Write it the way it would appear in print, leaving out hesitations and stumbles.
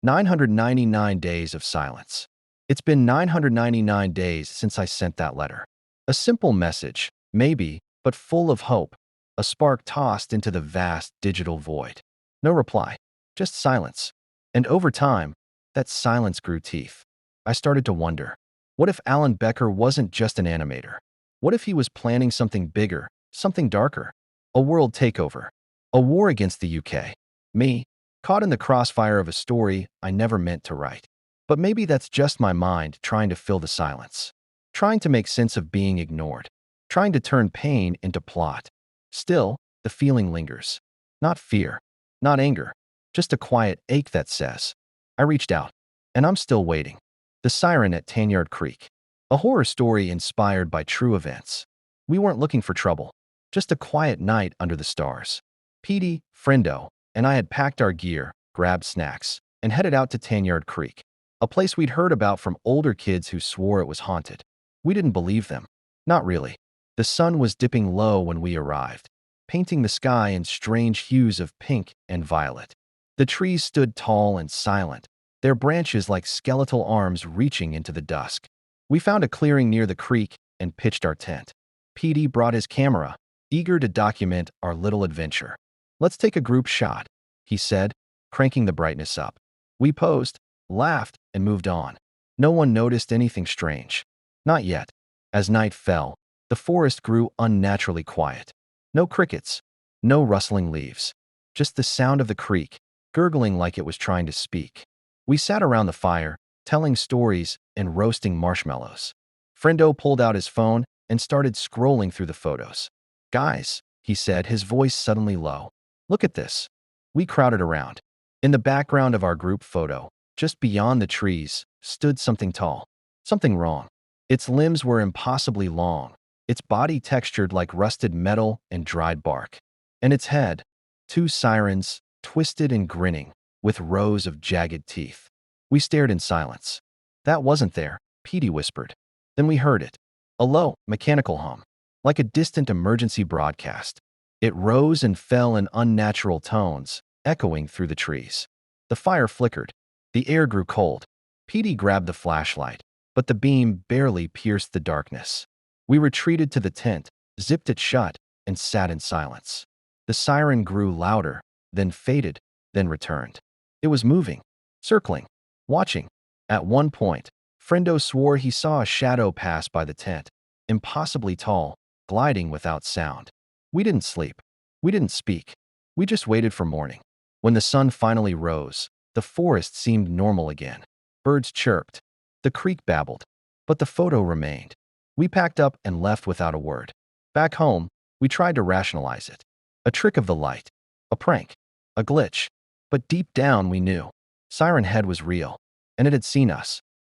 999 days of silence. It's been 999 days since I sent that letter. A simple message, maybe, but full of hope. A spark tossed into the vast digital void. No reply, just silence. And over time, that silence grew teeth. I started to wonder, what if Alan Becker wasn't just an animator? What if he was planning something bigger, something darker? A world takeover. A war against the UK. Me, caught in the crossfire of a story I never meant to write. But maybe that's just my mind trying to fill the silence. Trying to make sense of being ignored. Trying to turn pain into plot. Still, the feeling lingers. Not fear. Not anger. Just a quiet ache that says, I reached out. And I'm still waiting. The Siren at Tanyard Creek. A horror story inspired by true events. We weren't looking for trouble. Just a quiet night under the stars. Petey, Friendo, and I had packed our gear, grabbed snacks, and headed out to Tanyard Creek, a place we'd heard about from older kids who swore it was haunted. We didn't believe them. Not really. The sun was dipping low when we arrived, painting the sky in strange hues of pink and violet. The trees stood tall and silent, their branches like skeletal arms reaching into the dusk. We found a clearing near the creek and pitched our tent. Petey brought his camera, eager to document our little adventure. Let's take a group shot, he said, cranking the brightness up. We posed, laughed, and moved on. No one noticed anything strange. Not yet. As night fell, the forest grew unnaturally quiet. No crickets, no rustling leaves, just the sound of the creek, gurgling like it was trying to speak. We sat around the fire, telling stories and roasting marshmallows. Friendo pulled out his phone and started scrolling through the photos. Guys, he said, his voice suddenly low. Look at this. We crowded around. In the background of our group photo, just beyond the trees, stood something tall. Something wrong. Its limbs were impossibly long, its body textured like rusted metal and dried bark. And its head, two sirens, twisted and grinning, with rows of jagged teeth. We stared in silence. That wasn't there, Petey whispered. Then we heard it. A low, mechanical hum, like a distant emergency broadcast. It rose and fell in unnatural tones, echoing through the trees. The fire flickered. The air grew cold. Petey grabbed the flashlight, but the beam barely pierced the darkness. We retreated to the tent, zipped it shut, and sat in silence. The siren grew louder, then faded, then returned. It was moving, circling, watching. At one point, Friendo swore he saw a shadow pass by the tent, impossibly tall, gliding without sound. We didn't sleep. We didn't speak. We just waited for morning. When the sun finally rose, the forest seemed normal again. Birds chirped. The creek babbled. But the photo remained. We packed up and left without a word. Back home, we tried to rationalize it. A trick of the light. A prank. A glitch. But deep down we knew. Siren Head was real. And it had seen us.